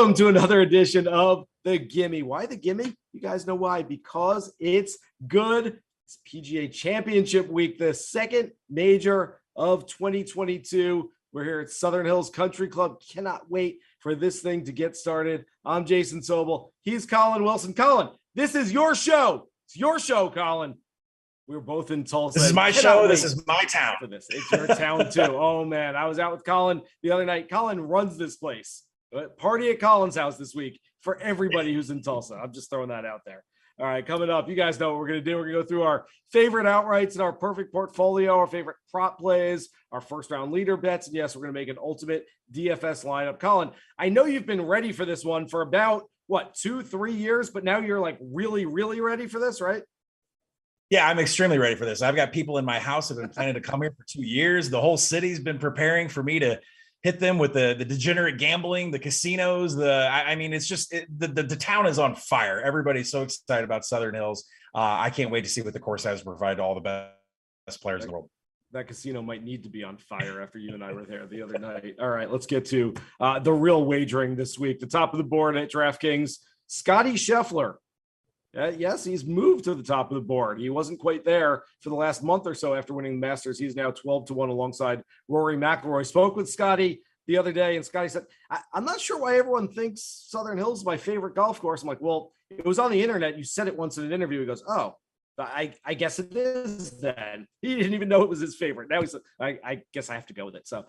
Welcome to another edition of the Gimme. Why the Gimme? You guys know why. Because it's good. It's PGA Championship week, the second major of 2022. We're here at Southern Hills Country Club. Cannot wait for this thing to get started. I'm Jason Sobel. He's Collin Wilson. Collin, this is your show. It's your show, Collin. We were both in Tulsa. This is my show. This is my town. For this. It's your town too. Oh man, I was out with Collin the other night. Collin runs this place. Party at Collin's house this week for everybody who's in Tulsa. I'm just throwing that out there. All right, coming up, you guys know what we're going to do. We're going to go through our favorite outrights and our perfect portfolio, our favorite prop plays, our first round leader bets. And yes, we're going to make an ultimate DFS lineup. Collin, I know you've been ready for this one for about, 2-3 years, but now you're like really, really ready for this, right? Yeah, I'm extremely ready for this. I've got people in my house that have been planning to come here for 2 years. The whole city's been preparing for me to hit them with the degenerate gambling, the casinos. It's just the town is on fire. Everybody's so excited about Southern Hills. I can't wait to see what the course has to provide to all the best players in the world. That casino might need to be on fire after you and I were there the other night. All right, let's get to the real wagering this week. The top of the board at DraftKings, Scotty Scheffler. Yes, he's moved to the top of the board. He wasn't quite there for the last month or so after winning the Masters. He's now 12-1 alongside Rory McIlroy. Spoke with Scotty the other day, and Scotty said, I'm not sure why everyone thinks Southern Hills is my favorite golf course. I'm like, well, it was on the internet. You said it once in an interview. He goes, oh, I guess it is then. He didn't even know it was his favorite. Now he said, I guess I have to go with it. So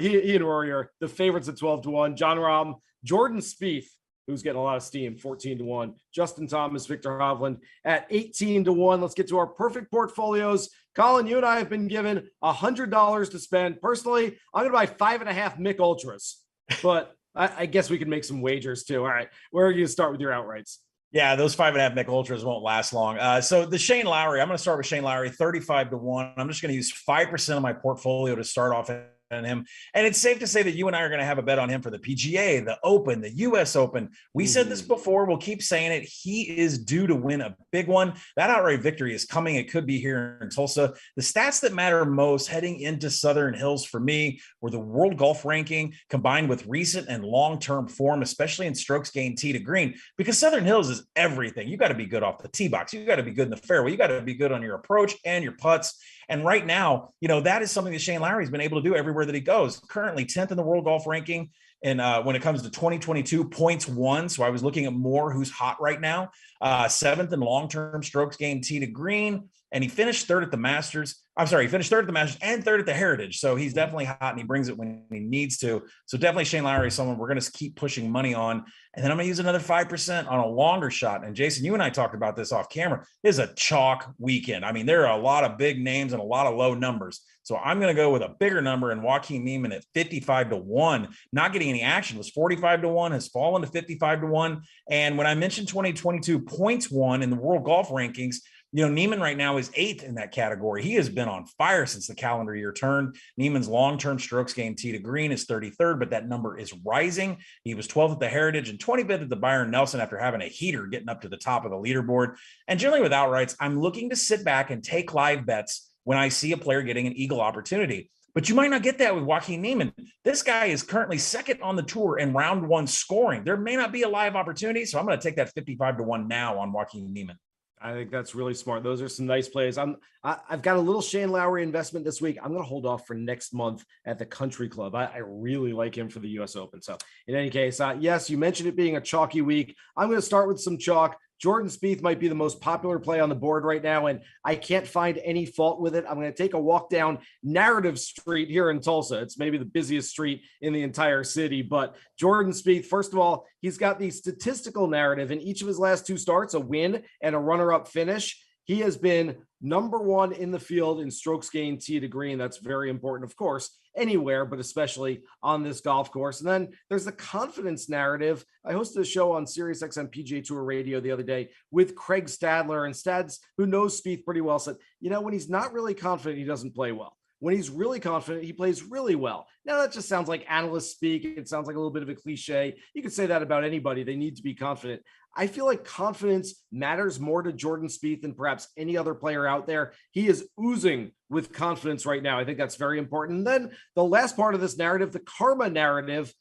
he and Rory are the favorites at 12-1. John Rahm, Jordan Spieth, who's getting a lot of steam, 14-1. Justin Thomas, Victor Hovland at 18-1. Let's get to our perfect portfolios. Collin, you and I have been given $100 to spend. Personally, I'm going to buy 5.5 Mick Ultras, but I guess we can make some wagers too. All right, where are you going to start with your outrights? Yeah, those 5.5 Mick Ultras won't last long. So the Shane Lowry, I'm going to start with Shane Lowry, 35-1. I'm just going to use 5% of my portfolio to start off on him. And it's safe to say that you and I are going to have a bet on him for the PGA, the Open, the US Open. We said this before. We'll keep saying it. He is due to win a big one. That outright victory is coming. It could be here in Tulsa. The stats that matter most heading into Southern Hills for me were the world golf ranking combined with recent and long-term form, especially in strokes gained tee to green, because Southern Hills is everything. You got to be good off the tee box. You got to be good in the fairway. You got to be good on your approach and your putts. And right now, that is something that Shane Lowry has been able to do everywhere that he goes. Currently 10th in the world golf ranking. And when it comes to 2022 points won, so I was looking at more who's hot right now, 7th in long-term strokes gained tee to green. And he finished third at the Masters. He finished third at the Masters and third at the Heritage. So he's definitely hot and he brings it when he needs to. So definitely Shane Lowry is someone we're going to keep pushing money on. And then I'm going to use another 5% on a longer shot. And Jason, you and I talked about this off camera. This is a chalk weekend. I mean, there are a lot of big names and a lot of low numbers. So I'm going to go with a bigger number, and Joaquin Niemann at 55-1, not getting any action, was 45-1, has fallen to 55-1. And when I mentioned 2022 points won in the world golf rankings, Niemann right now is 8th in that category. He has been on fire since the calendar year turned. Niemann's long-term strokes gained tee to green is 33rd, but that number is rising. He was 12th at the Heritage and 25th at the Byron Nelson after having a heater getting up to the top of the leaderboard. And generally with outrights, I'm looking to sit back and take live bets when I see a player getting an eagle opportunity. But you might not get that with Joaquin Niemann. This guy is currentently second on the tour in round one scoring. There may not be a live opportunity, so I'm going to take that 55-1 now on Joaquin Niemann. I think that's really smart. Those are some nice plays. I've got a little Shane Lowry investment this week. I'm going to hold off for next month at the Country Club. I really like him for the US Open. So in any case, yes, you mentioned it being a chalky week. I'm going to start with some chalk. Jordan Spieth might be the most popular play on the board right now, and I can't find any fault with it. I'm going to take a walk down Narrative Street here in Tulsa. It's maybe the busiest street in the entire city, but Jordan Spieth, first of all, he's got the statistical narrative in each of his last 2 starts, a win and a runner-up finish. He has been number 1 in the field in strokes gained tee to green. That's very important, of course, anywhere, but especially on this golf course. And then there's the confidence narrative. I hosted a show on SiriusXM PGA Tour Radio the other day with Craig Stadler, and Stads, who knows Spieth pretty well, said, when he's not really confident, he doesn't play well. When he's really confident, he plays really well. Now, that just sounds like analyst speak. It sounds like a little bit of a cliche. You could say that about anybody. They need to be confident. I feel like confidence matters more to Jordan Spieth than perhaps any other player out there. He is oozing with confidence right now. I think that's very important. And then the last part of this narrative, the karma narrative,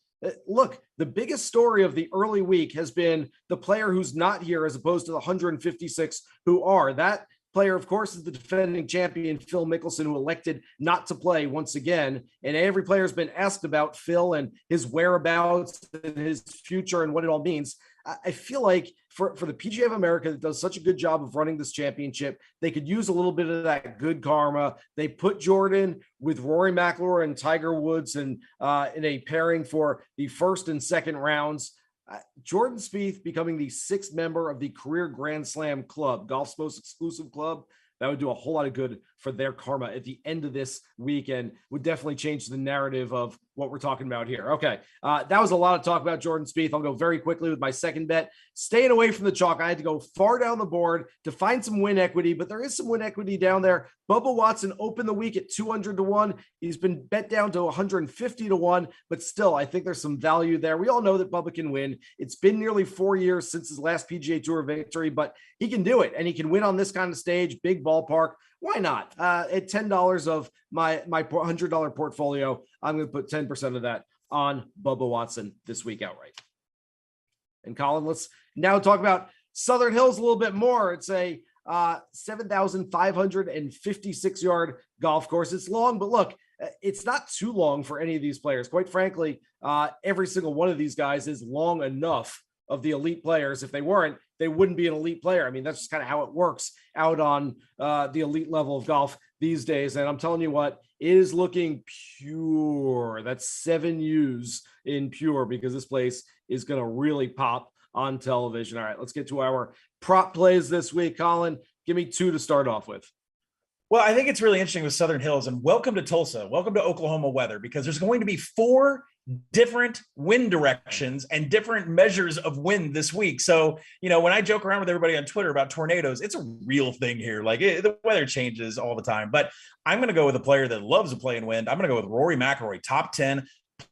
Look, the biggest story of the early week has been the player who's not here as opposed to the 156 who are. That player, of course, is the defending champion, Phil Mickelson, who elected not to play once again. And every player has been asked about Phil and his whereabouts and his future and what it all means. I feel like for the PGA of America that does such a good job of running this championship, they could use a little bit of that good karma. They put Jordan with Rory McIlroy and Tiger Woods and in a pairing for the first and second rounds. Jordan Spieth becoming the sixth member of the Career Grand Slam Club, golf's most exclusive club. That would do a whole lot of good for their karma at the end of this weekend. Would definitely change the narrative of what we're talking about here. Okay, that was a lot of talk about Jordan Spieth. I'll go very quickly with my second bet. Staying away from the chalk, I had to go far down the board to find some win equity, but there is some win equity down there. Bubba Watson opened the week at 200-1. He's been bet down to 150-1, but still, I think there's some value there. We all know that Bubba can win. It's been nearly 4 years since his last PGA Tour victory, but he can do it, and he can win on this kind of stage, big ballpark. Why not? At $10 of my $100 portfolio, I'm going to put 10% of that on Bubba Watson this week outright. And Collin, let's now talk about Southern Hills a little bit more. It's a 7,556 yard golf course. It's long, but look, it's not too long for any of these players. Quite frankly, every single one of these guys is long enough of the elite players. If they weren't, they wouldn't be an elite player. I mean, that's just kind of how it works out on the elite level of golf these days. And I'm telling you what, it is looking pure. That's 7 U's in pure, because this place is going to really pop on television. All right, let's get to our prop plays this week. Collin, give me 2 to start off with. Well, I think it's really interesting with Southern Hills, and welcome to Tulsa. Welcome to Oklahoma weather, because there's going to be 4 different wind directions and different measures of wind this week. So, when I joke around with everybody on Twitter about tornadoes, it's a real thing here. Like the weather changes all the time, but I'm going to go with a player that loves to play in wind. I'm going to go with Rory McIlroy, top 10.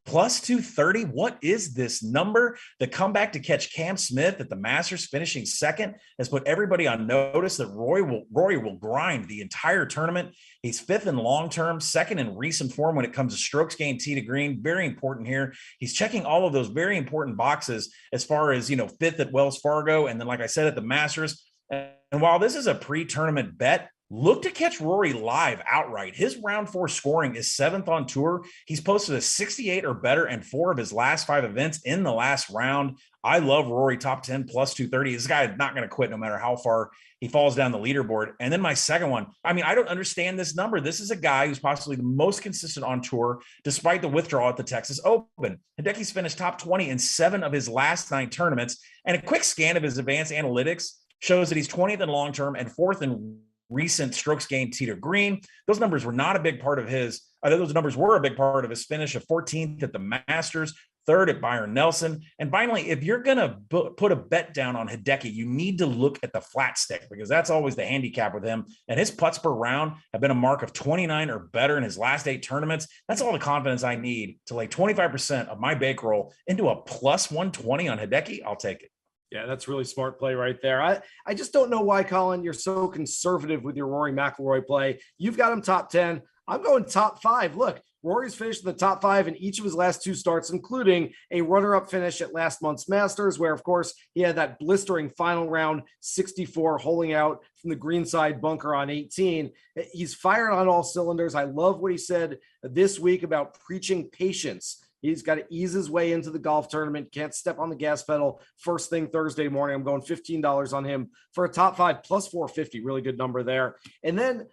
Plus 230. What is this number? The comeback to catch Cam Smith at the Masters, finishing second, has put everybody on notice that Rory will grind the entire tournament. He's 5th in long-term, 2nd in recent form when it comes to strokes gained tee to green. Very important here. He's checking all of those very important boxes as far as, 5th at Wells Fargo. And then, like I said, at the Masters. And while this is a pre-tournament bet, look to catch Rory live outright. His round 4 scoring is 7th on tour. He's posted a 68 or better in 4 of his last 5 events in the last round. I love Rory, top 10 plus 230. This guy is not going to quit no matter how far he falls down the leaderboard. And then my second one, I don't understand this number. This is a guy who's possibly the most consistent on tour, despite the withdrawal at the Texas Open. Hideki's finished top 20 in 7 of his last 9 tournaments. And a quick scan of his advanced analytics shows that he's 20th in long-term and 4th in recent strokes gained tee to green. Those numbers were not a big part of his, those numbers were a big part of his finish of 14th at the Masters, 3rd at Byron Nelson. And finally, if you're going to put a bet down on Hideki, you need to look at the flat stick, because that's always the handicap with him. And his putts per round have been a mark of 29 or better in his last 8 tournaments. That's all the confidence I need to lay 25% of my bankroll into a plus 120 on Hideki. I'll take it. Yeah, that's really smart play right there. I just don't know why, Collin, you're so conservative with your Rory McIlroy play. You've got him top 10. I'm going top 5. Look, Rory's finished in the top 5 in each of his last 2 starts, including a runner-up finish at last month's Masters, where, of course, he had that blistering final round 64 holing out from the greenside bunker on 18. He's firing on all cylinders. I love what he said this week about preaching patience. He's got to ease his way into the golf tournament. Can't step on the gas pedal first thing Thursday morning. I'm going $15 on him for a top 5 plus 450. Really good number there. And then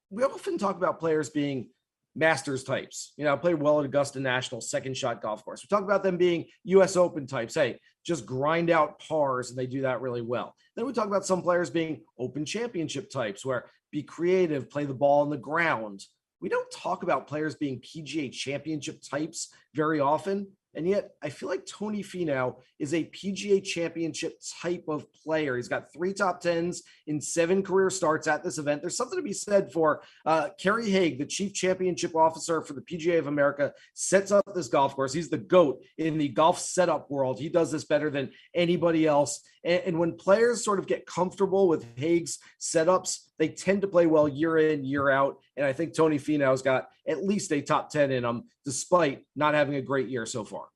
we often talk about players being Masters types. Played well at Augusta National, second shot golf course. We talk about them being US Open types. Hey, just grind out pars, and they do that really well. Then we talk about some players being Open Championship types, where be creative, play the ball on the ground. We don't talk about players being PGA Championship types very often. And yet I feel like Tony Finau is a PGA Championship type of player. He's got 3 top 10s in 7 career starts at this event. There's something to be said for Kerry Haig, the chief championship officer for the PGA of America, sets up this golf course. He's the GOAT in the golf setup world. He does this better than anybody else. And when players sort of get comfortable with Haig's setups, they tend to play well year in, year out. And I think Tony Finau's got at least a top 10 in him, despite not having a great year so far.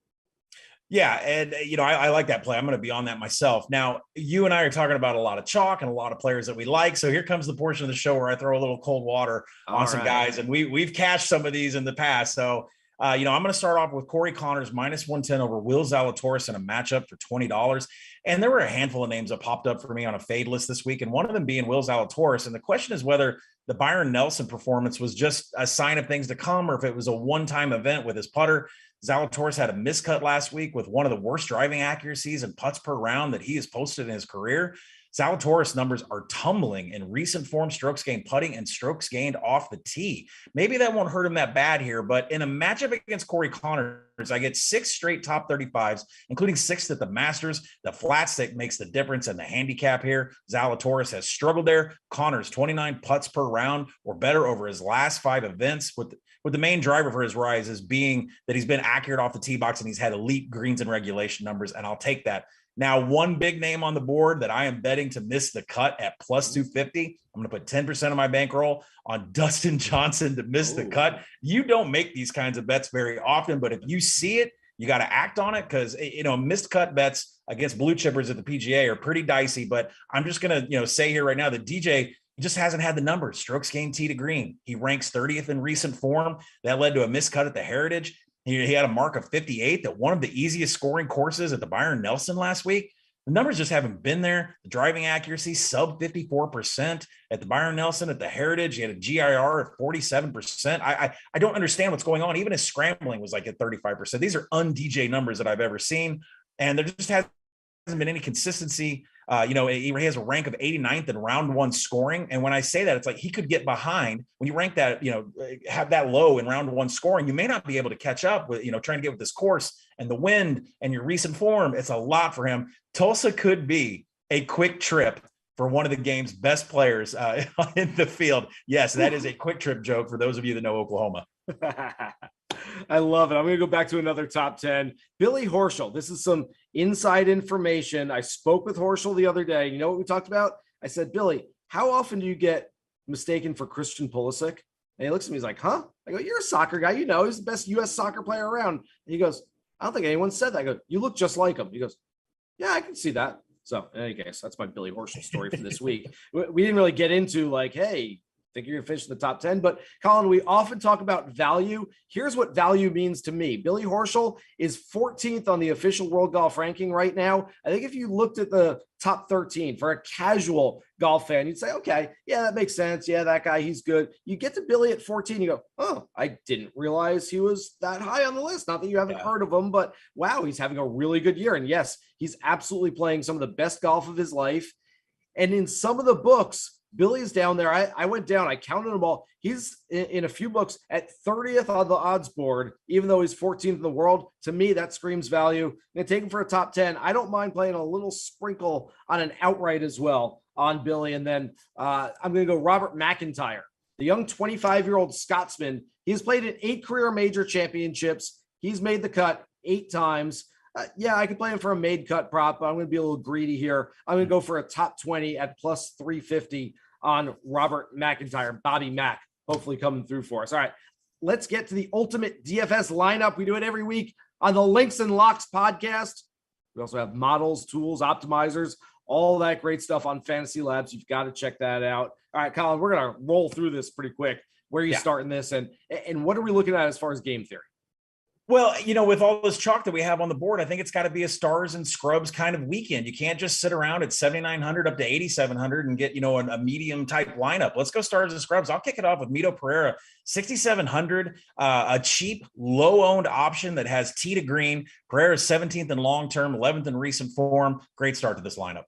Yeah, and I like that play. I'm going to be on that myself. Now, you and I are talking about a lot of chalk and a lot of players that we like. So here comes the portion of the show where I throw a little cold water on some guys, and we've cashed some of these in the past. So, I'm going to start off with Corey Connors -110 over Will Zalatoris in a matchup for $20. And there were a handful of names that popped up for me on a fade list this week, and one of them being Will Zalatoris. And the question is whether the Byron Nelson performance was just a sign of things to come, or if it was a one-time event with his putter. Zalatoris had a miscut last week with one of the worst driving accuracies and putts per round that he has posted in his career. Zalatoris numbers are tumbling in recent form, strokes gained putting and strokes gained off the tee. Maybe that won't hurt him that bad here, but in a matchup against Corey Connors, I get 6 straight top 35s, including 6 at the Masters. The flat stick makes the difference in the handicap here. Zalatoris has struggled there. Connors, 29 putts per round or better over his last 5 events, with the main driver for his rise as being that he's been accurate off the tee box and he's had elite greens and regulation numbers, and I'll take that. Now, one big name on the board that I am betting to miss the cut at +250. I'm going to put 10% of my bankroll on Dustin Johnson to miss the cut. You don't make these kinds of bets very often, but if you see it, you got to act on it, because, missed cut bets against blue chippers at the PGA are pretty dicey. But I'm just going to, say here right now that DJ just hasn't had the numbers. Strokes gained tee to green. He ranks 30th in recent form. That led to a miscut at the Heritage. He had a mark of 58 at one of the easiest scoring courses at the Byron Nelson last week. The numbers just haven't been there. The driving accuracy, sub 54% at the Byron Nelson. At the Heritage, he had a GIR of 47%. I don't understand what's going on. Even his scrambling was like at 35%. These are un-DJ numbers that I've ever seen. And there just hasn't been any consistency. He has a rank of 89th in round 1 scoring. And when I say that, it's like he could get behind. When you rank that, have that low in round 1 scoring, you may not be able to catch up with, trying to get with this course and the wind and your recent form. It's a lot for him. Tulsa could be a quick trip for one of the game's best players in the field. Yes, that is a quick trip joke for those of you that know Oklahoma. I love it. I'm going to go back to another top 10. Billy Horschel. This is some inside information. I spoke with Horschel the other day. You know what we talked about? I said, Billy, how often do you get mistaken for Christian Pulisic? And he looks at me, he's like, huh? I go, you're a soccer guy. He's the best U.S. soccer player around. And he goes, I don't think anyone said that. I go, you look just like him. He goes, yeah, I can see that. So in any case, that's my Billy Horschel story for this week. We didn't really get into like, hey, think you're going to finish in the top 10. But Collin, we often talk about value. Here's what value means to me. Billy Horschel is 14th on the official world golf ranking right now. I think if you looked at the top 13 for a casual golf fan, you'd say, okay, yeah, that makes sense. Yeah, that guy, he's good. You get to Billy at 14, you go, oh, I didn't realize he was that high on the list. Not that you haven't heard of him, but wow, he's having a really good year. And yes, he's absolutely playing some of the best golf of his life. And in some of the books, Billy's down there. I went down. I counted them all. He's in a few books at 30th on the odds board, even though he's 14th in the world. To me, that screams value. I'm going to take him for a top 10. I don't mind playing a little sprinkle on an outright as well on Billy. And then I'm going to go Robert McIntyre, the young 25-year-old Scotsman. He's played in 8 career major championships. He's made the cut 8 times. Yeah, I could play him for a made cut prop, but I'm going to be a little greedy here. I'm going to go for a top 20 at +350 on Robert McIntyre, Bobby Mack, hopefully coming through for us. All right, let's get to the ultimate DFS lineup. We do it every week on the Links and Locks podcast. We also have models, tools, optimizers, all that great stuff on Fantasy Labs. You've got to check that out. All right, Collin, we're going to roll through this pretty quick. Where are you starting this, and what are we looking at as far as game theory? Well, with all this chalk that we have on the board, I think it's got to be a stars and scrubs kind of weekend. You can't just sit around at 7,900 up to 8,700 and get, a medium type lineup. Let's go stars and scrubs. I'll kick it off with Mito Pereira, 6,700, a cheap, low owned option that has tee to green. Pereira is 17th in long term, 11th in recent form. Great start to this lineup.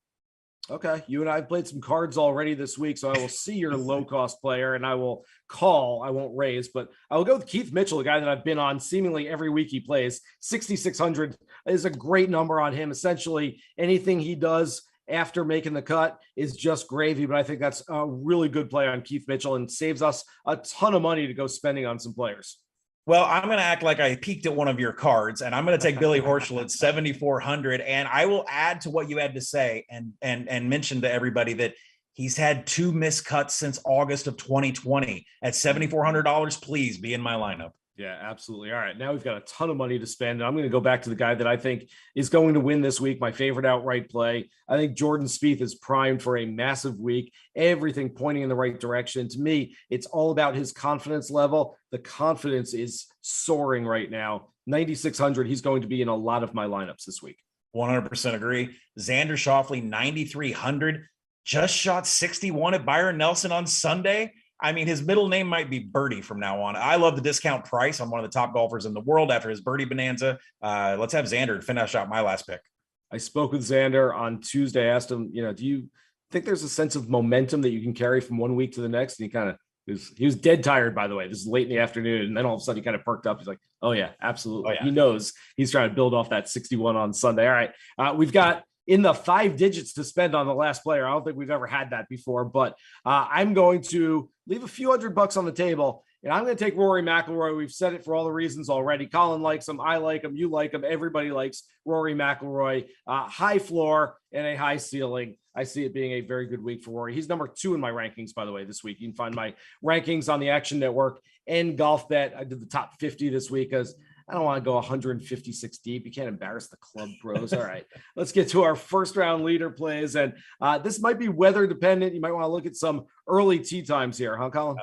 Okay, you and I have played some cards already this week, so I will see your low-cost player, and I will call. I won't raise, but I will go with Keith Mitchell, a guy that I've been on seemingly every week he plays. 6,600 is a great number on him. Essentially, anything he does after making the cut is just gravy, but I think that's a really good play on Keith Mitchell and saves us a ton of money to go spending on some players. Well, I'm going to act like I peeked at one of your cards, and I'm going to take Billy Horschel at 7,400. And I will add to what you had to say and mention to everybody that he's had 2 missed cuts since August of 2020 at $7,400. Please be in my lineup. Yeah, absolutely. All right. Now we've got a ton of money to spend. I'm going to go back to the guy that I think is going to win this week. My favorite outright play. I think Jordan Spieth is primed for a massive week. Everything pointing in the right direction. To me, it's all about his confidence level. The confidence is soaring right now. 9,600. He's going to be in a lot of my lineups this week. 100% agree. Xander Schauffele, 9,300. Just shot 61 at Byron Nelson on Sunday. I mean, his middle name might be Birdie from now on. I love the discount price on one of the top golfers in the world after his birdie bonanza. Let's have Xander finish out my last pick. I spoke with Xander on Tuesday. I asked him, do you think there's a sense of momentum that you can carry from one week to the next? And he was dead tired, by the way. This is late in the afternoon. And then all of a sudden he kind of perked up. He's like, oh yeah, absolutely. Oh, yeah. He knows he's trying to build off that 61 on Sunday. All right. We've got in the 5 digits to spend on the last player. I don't think we've ever had that before, but I'm going to leave a few $100 on the table, and I'm going to take Rory McIlroy. We've said it for all the reasons already. Collin likes him. I like him. You like him. Everybody likes Rory McIlroy. High floor and a high ceiling. I see it being a very good week for Rory. He's number 2 in my rankings, by the way, this week. You can find my rankings on the Action Network and Golf Bet. I did the top 50 this week because I don't want to go 156 deep. You can't embarrass the club pros. All right, let's get to our first round leader plays. And this might be weather dependent. You might want to look at some early tee times here, huh, Collin?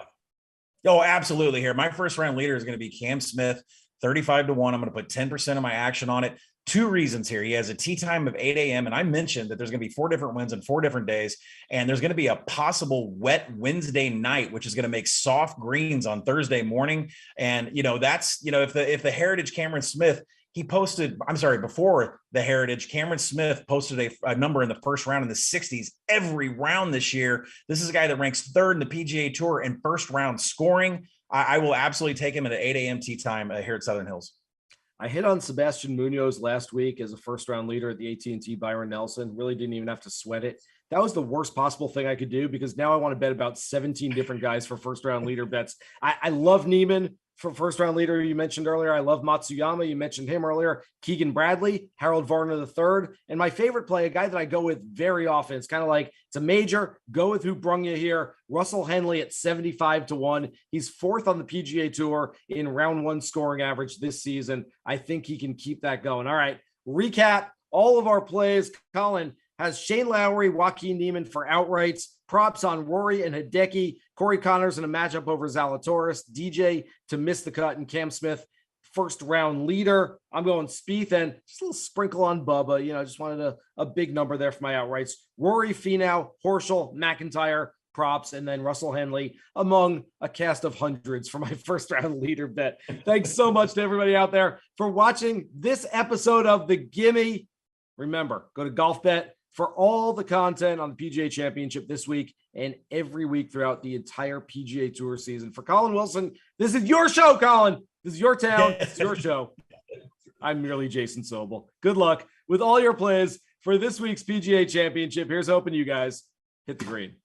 Oh, absolutely. Here, my first round leader is going to be Cam Smith, 35 to 1. I'm going to put 10% of my action on it. 2 reasons here. He has a tee time of 8 a.m. And I mentioned that there's going to be 4 different winds and 4 different days. And there's going to be a possible wet Wednesday night, which is going to make soft greens on Thursday morning. And, that's, if the Heritage Cameron Smith, before the Heritage, Cameron Smith posted a number in the first round in the 60s every round this year. This is a guy that ranks 3rd in the PGA Tour in first round scoring. I will absolutely take him at an 8 a.m. tee time here at Southern Hills. I hit on Sebastian Munoz last week as a first round leader at the AT&T Byron Nelson. Really didn't even have to sweat it. That was the worst possible thing I could do because now I want to bet about 17 different guys for first round leader bets. I love Neiman for first round leader. You mentioned earlier. I love Matsuyama. You mentioned him earlier. Keegan Bradley, Harold Varner III. And my favorite play, a guy that I go with very often. It's kind of like it's a major. Go with who brung you here. Russell Henley at 75 to 1. He's 4th on the PGA Tour in round 1 scoring average this season. I think he can keep that going. All right. Recap all of our plays. Collin has Shane Lowry, Joaquin Neiman for outrights, props on Rory and Hideki, Corey Connors in a matchup over Zalatoris, DJ to miss the cut, and Cam Smith, first round leader. I'm going Spieth and just a little sprinkle on Bubba. Just wanted a big number there for my outrights. Rory, Finau, Horschel, McIntyre, props, and then Russell Henley among a cast of hundreds for my first round leader bet. Thanks so much to everybody out there for watching this episode of the Gimme. Remember, go to Golf Bet for all the content on the PGA Championship this week and every week throughout the entire PGA Tour season. For Collin Wilson, this is your show, Collin. This is your town. It's your show. I'm merely Jason Sobel. Good luck with all your plays for this week's PGA Championship. Here's hoping you guys hit the green.